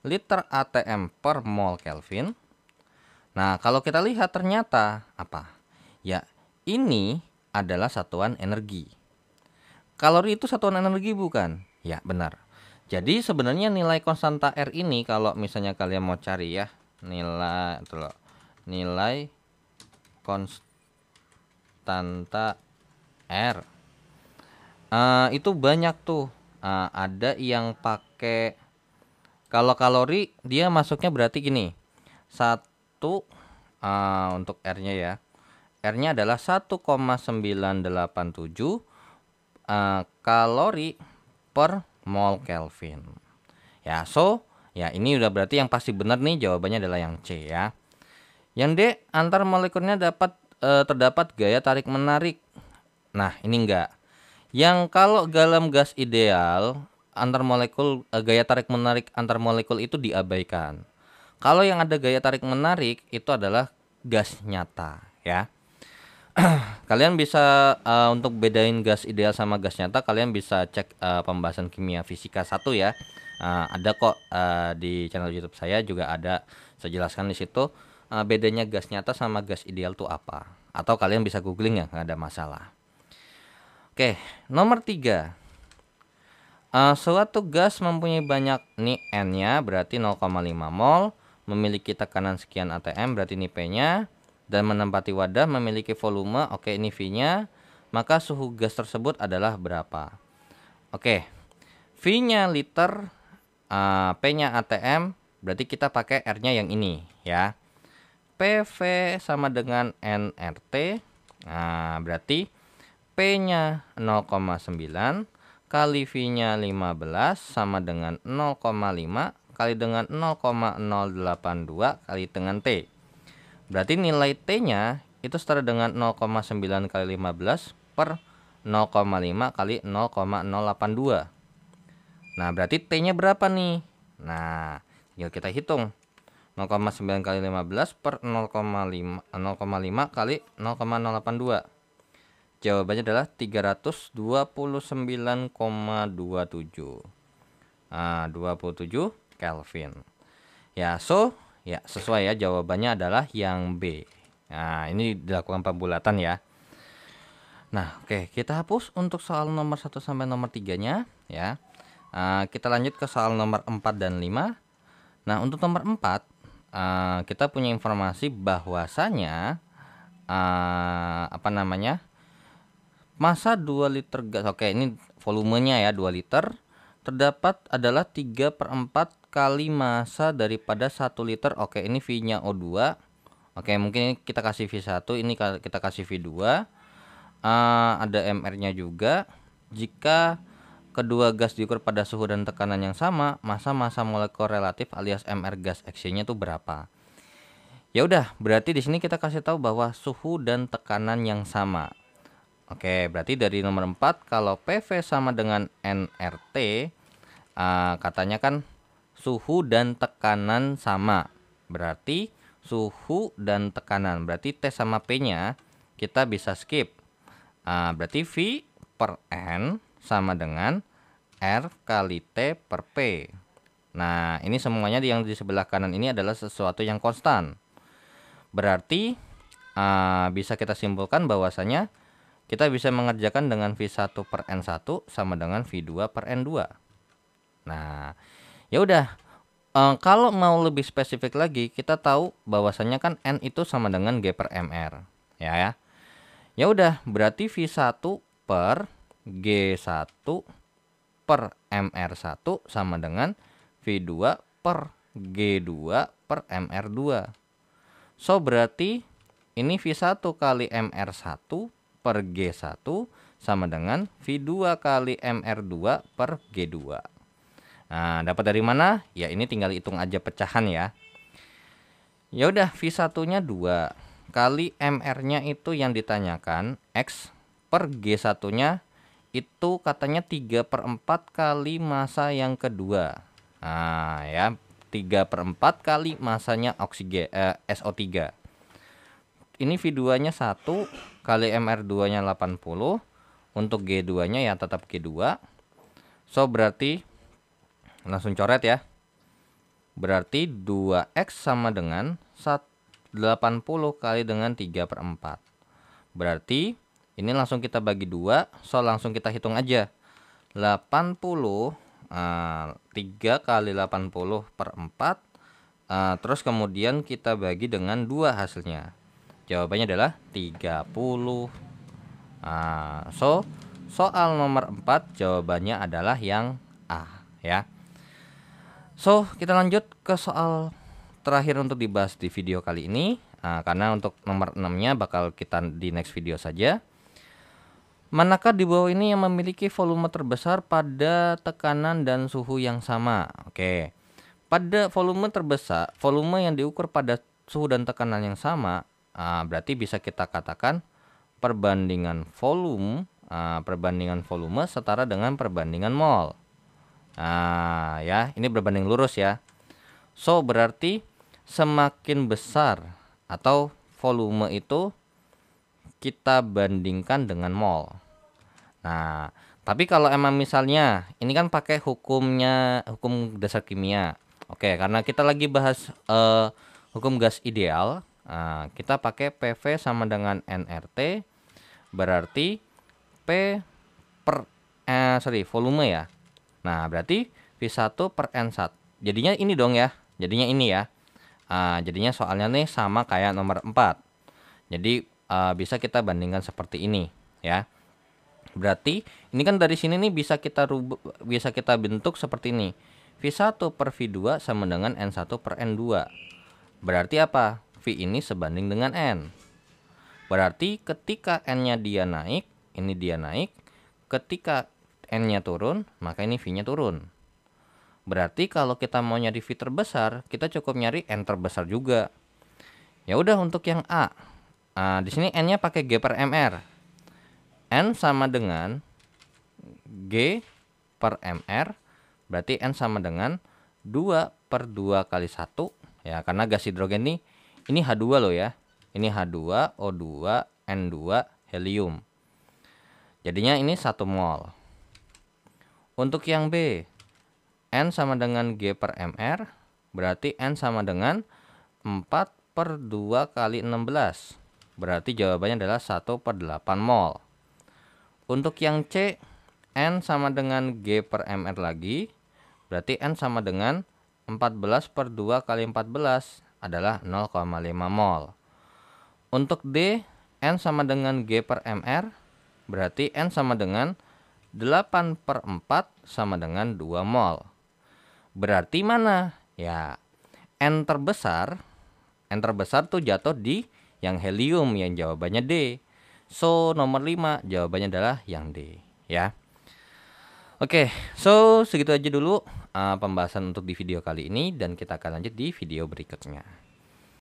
liter ATM per mol Kelvin, Nah, kalau kita lihat ternyata apa? Ya, ini adalah satuan energi. Kalori itu satuan energi bukan? Ya, benar. Jadi sebenarnya nilai konstanta R ini kalau misalnya kalian mau cari ya, nilai konstanta R. Itu banyak tuh. Ada yang pakai, kalau kalori dia masuknya berarti gini. Satu untuk R-nya ya. R-nya adalah 1,987 kalori per mol Kelvin. Ya, ya ini udah berarti yang pasti benar nih, jawabannya adalah yang C ya. Yang D, antar molekulnya terdapat gaya tarik menarik. Nah, ini enggak. Yang kalau dalam gas ideal antar molekul gaya tarik menarik antar molekul itu diabaikan. Kalau yang ada gaya tarik menarik itu adalah gas nyata ya. Kalian bisa untuk bedain gas ideal sama gas nyata, kalian bisa cek pembahasan kimia fisika 1 ya. Ada kok di channel YouTube saya juga ada, saya jelaskan di situ bedanya gas nyata sama gas ideal tuh apa. Atau kalian bisa googling ya, nggak ada masalah. Oke, nomor 3. Suatu gas mempunyai banyak, nih N-nya berarti 0,5 mol, memiliki tekanan sekian atm berarti ini P-nya, dan menempati wadah memiliki volume, oke ini V-nya, maka suhu gas tersebut adalah berapa? Oke, V-nya liter, P-nya atm, berarti kita pakai R-nya yang ini ya. PV sama dengan nRT, nah berarti P-nya 0,9 kali V-nya 15 sama dengan 0,5 kali dengan 0,082 kali dengan T. Berarti nilai T-nya itu setara dengan 0,9 kali 15 per 0,5 kali 0,082. Nah, berarti T-nya berapa nih? Nah, tinggal kita hitung. 0,9 kali 15 per 0,5 kali 0,082. Jawabannya adalah 329,27. 27 Kelvin. Ya, ya sesuai ya, jawabannya adalah yang B. Nah, ini dilakukan pembulatan ya. Nah, oke, kita hapus untuk soal nomor 1 sampai nomor 3-nya ya. Kita lanjut ke soal nomor 4 dan 5. Nah, untuk nomor 4 kita punya informasi bahwasanya massa 2 liter gas, oke ini volumenya ya 2 liter, terdapat adalah 3/4 kali massa daripada 1 liter. Oke ini V-nya O2. Oke mungkin ini kita kasih V1, ini kita kasih V2. Ada MR-nya juga. Jika kedua gas diukur pada suhu dan tekanan yang sama, massa molekul relatif alias MR gas action-nya itu berapa? Ya udah, berarti di sini kita kasih tahu bahwa suhu dan tekanan yang sama. Oke, berarti dari nomor 4 kalau PV sama dengan nRT, katanya kan suhu dan tekanan sama. Berarti suhu dan tekanan, berarti T sama P-nya kita bisa skip. Berarti V per N sama dengan R kali T per P. Nah, ini semuanya yang di sebelah kanan ini adalah sesuatu yang konstan. Berarti bisa kita simpulkan bahwasanya kita bisa mengerjakan dengan V1 per N1 sama dengan V2 per N2. Nah, ya udah. Kalau mau lebih spesifik lagi, kita tahu bahwasanya kan N itu sama dengan G per MR. Ya. Ya udah, berarti V1 per G1 per MR1 sama dengan V2 per G2 per MR2. So, berarti ini V1 kali MR1 per G1 sama dengan V2 kali MR2 per G2. Nah, dapat dari mana? Ya, ini tinggal hitung aja pecahan ya. Ya udah, V1-nya 2 kali MR-nya itu yang ditanyakan X per G1-nya itu katanya 3/4 kali massa yang kedua. Nah, ya, 3/4 kali massanya SO3. Ini V2-nya 1 kali MR2-nya 80. Untuk G2-nya ya tetap G2. So berarti langsung coret ya. Berarti 2X sama dengan 80 kali dengan 3/4. Berarti ini langsung kita bagi 2, so langsung kita hitung aja. 80 3 kali 80 per 4, terus kemudian kita bagi dengan 2 hasilnya. Jawabannya adalah 30. So soal nomor 4 jawabannya adalah yang A ya. So kita lanjut ke soal terakhir untuk dibahas di video kali ini. Karena untuk nomor 6-nya bakal kita di next video saja. Manakah di bawah ini yang memiliki volume terbesar pada tekanan dan suhu yang sama? Oke. Pada volume terbesar, volume yang diukur pada suhu dan tekanan yang sama, berarti bisa kita katakan perbandingan volume setara dengan perbandingan mol. Ya, ini berbanding lurus ya. So berarti semakin besar atau volume itu kita bandingkan dengan mol. Nah, tapi kalau emang misalnya ini kan pakai hukum dasar kimia. Oke, karena kita lagi bahas hukum gas ideal, kita pakai PV sama dengan nRT, berarti P per volume ya. Nah, berarti V1 per N1. Jadinya ini dong ya. Jadinya ini ya. Jadinya soalnya nih sama kayak nomor 4. Jadi bisa kita bandingkan seperti ini ya. Berarti ini kan dari sini nih bisa kita bentuk seperti ini. V1 per V2 sama dengan N1 per N2. Berarti apa? V ini sebanding dengan N. Berarti ketika N-nya dia naik, ini dia naik. Ketika N-nya turun, maka ini V-nya turun. Berarti kalau kita mau nyari V terbesar, kita cukup nyari N terbesar juga. Ya udah untuk yang A. Di sini N-nya pakai G per MR. N sama dengan G per MR, berarti N sama dengan 2 per 2 kali 1. Ya, karena gas hidrogen ini H2 loh ya. Ini H2, O2, N2, helium. Jadinya ini 1 mol. Untuk yang B, N sama dengan G per MR, berarti N sama dengan 4 per 2 kali 16. Berarti jawabannya adalah 1 per 8 mol. Untuk yang C, N sama dengan G per MR lagi, berarti N sama dengan 14 per 2 kali 14 adalah 0,5 mol. Untuk D, N sama dengan G per MR, berarti N sama dengan 8 per 4 sama dengan 2 mol. Berarti mana? Ya, N terbesar tuh jatuh di yang helium, yang jawabannya D. So nomor 5 jawabannya adalah yang D ya. Oke, so segitu aja dulu pembahasan untuk di video kali ini, dan kita akan lanjut di video berikutnya.